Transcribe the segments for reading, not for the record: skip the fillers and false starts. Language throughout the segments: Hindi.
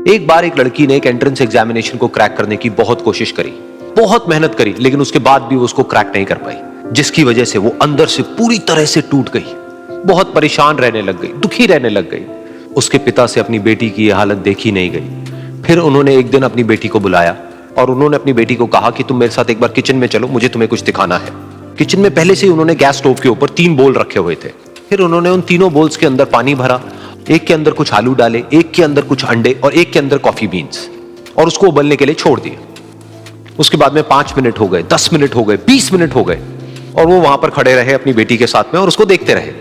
एक बार एक लड़की ने एक एंट्रेंस एग्जामिनेशन को क्रैक करने की बहुत कोशिश करी, बहुत मेहनत करी, लेकिन उसके बाद भी वो उसको क्रैक नहीं कर पाई, जिसकी वजह से वो अंदर से पूरी तरह से टूट गई, बहुत परेशान रहने लग गई, दुखी रहने लग गई। उसके पिता से अपनी बेटी की यह हालत देखी नहीं गई। फिर उन्होंने एक दिन अपनी बेटी को बुलाया और उन्होंने अपनी बेटी को कहा कि तुम मेरे साथ एक बार किचन में चलो, मुझे तुम्हें कुछ दिखाना है। किचन में पहले से ही उन्होंने गैस स्टोव के ऊपर 3 बोल रखे हुए थे। फिर उन्होंने उन तीनों बोल्स के अंदर पानी भरा, एक के अंदर कुछ आलू डाले, एक के अंदर कुछ अंडे और एक के अंदर कॉफी बीन्स, और उसको उबलने के लिए छोड़ दिया। उसके बाद में 5 मिनट हो गए, 10 मिनट हो गए, 20 मिनट हो गए, और वो वहां पर खड़े रहे अपनी बेटी के साथ में और उसको देखते रहे।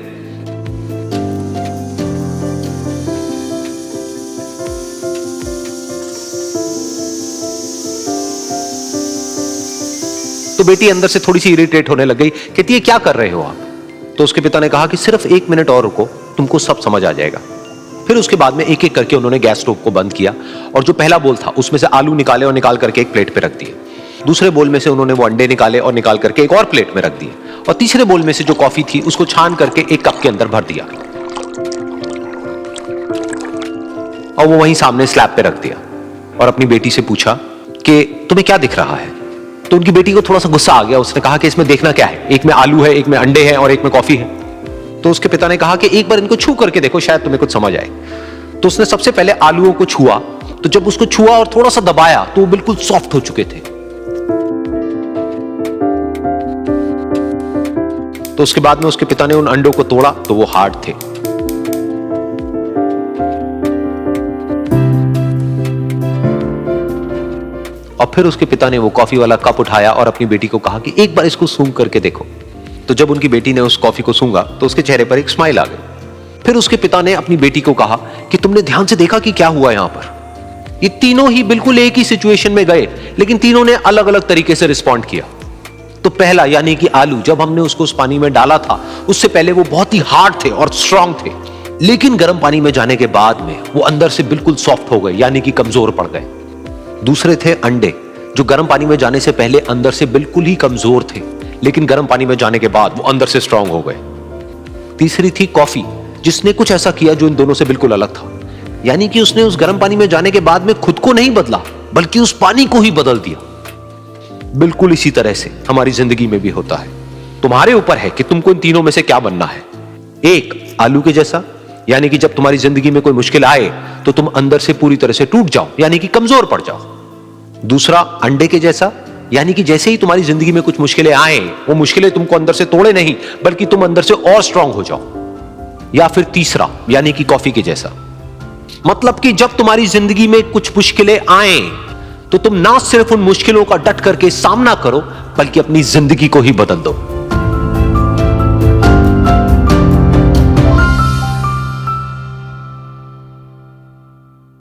तो बेटी अंदर से थोड़ी सी इरिटेट होने लग गई, कहती है क्या कर रहे हो आप? तो उसके पिता ने कहा कि सिर्फ 1 मिनट और रुको, तुमको सब समझ आ जाएगा। फिर उसके बाद में एक एक करके उन्होंने गैस स्टोव को बंद किया और जो पहला बोल था उसमें से आलू निकाले और निकाल करके एक प्लेट पे रख दिए। दूसरे बोल में से उन्होंने वो अंडे निकाले और निकाल करके एक और प्लेट में रख दिए, और तीसरे बोल में से जो कॉफी थी उसको छान करके एक कप के अंदर भर दिया और वो वहीं सामने स्लैब पे रख दिया और अपनी बेटी से पूछा कि तुम्हें क्या दिख रहा है? तो उनकी बेटी को थोड़ा सा गुस्सा आ गया। उसने कहा कि इसमें देखना क्या है, एक में आलू है, एक में अंडे हैं और एक में कॉफी है। तो उसके पिता ने कहा कि एक बार इनको छू करके देखो, शायद तुम्हें कुछ समझ आए। तो उसने सबसे पहले आलूओं को छुआ, तो जब उसको छुआ और थोड़ा सा दबाया तो वो बिल्कुल सॉफ्ट हो चुके थे। तो उसके बाद में उसके पिता ने उन अंडों को तोड़ा तो वो हार्ड थे। और फिर उसके पिता ने वो कॉफी वाला कप उठाया और अपनी बेटी को कहा कि एक बार इसको सूंघ करके देखो। तो जब उनकी बेटी ने उस कॉफी को सूंघा तो उसके चेहरे पर एक स्माइल आ गई। फिर उसके पिता ने अपनी बेटी को कहा कि तुमने ध्यान से देखा कि क्या हुआ यहां पर? ये तीनों ही बिल्कुल एक ही सिचुएशन में गए, लेकिन तीनों ने अलग अलग तरीके से रिस्पॉन्ड किया। तो पहला यानी कि आलू, जब हमने उसको उस पानी में डाला था उससे पहले वो बहुत ही हार्ड थे और स्ट्रांग थे, लेकिन गर्म पानी में जाने के बाद में वो अंदर से बिल्कुल सॉफ्ट हो गए, यानी कि कमजोर पड़ गए। दूसरे थे अंडे, जो गर्म पानी में जाने से पहले अंदर से बिल्कुल ही कमजोर थे, लेकिन गर्म पानी में जाने के बाद वो अंदर से स्ट्रांग हो गए। तीसरी थी कॉफी, जिसने कुछ ऐसा किया जो इन दोनों से बिल्कुल अलग था, यानी कि उसने उस गर्म पानी में जाने के बाद में खुद को नहीं बदला, बल्कि उस पानी को ही बदल दिया। बिल्कुल इसी तरह से हमारी जिंदगी में भी होता है। तुम्हारे ऊपर है कि तुमको इन तीनों में से क्या बनना है। एक, आलू के जैसा, यानी कि जब तुम्हारी जिंदगी में कोई मुश्किल आए तो तुम अंदर से पूरी तरह से टूट जाओ, यानी कि कमजोर पड़ जाओ। दूसरा, अंडे के जैसा, यानी कि जैसे ही तुम्हारी जिंदगी में कुछ मुश्किलें आए, वो मुश्किलें तुमको अंदर से तोड़े नहीं, बल्कि तुम अंदर से और स्ट्रांग हो जाओ। या फिर तीसरा, यानी कि कॉफी के जैसा, मतलब कि जब तुम्हारी जिंदगी में कुछ मुश्किलें आए तो तुम ना सिर्फ उन मुश्किलों का डट करके सामना करो, बल्कि अपनी जिंदगी को ही बदल दो।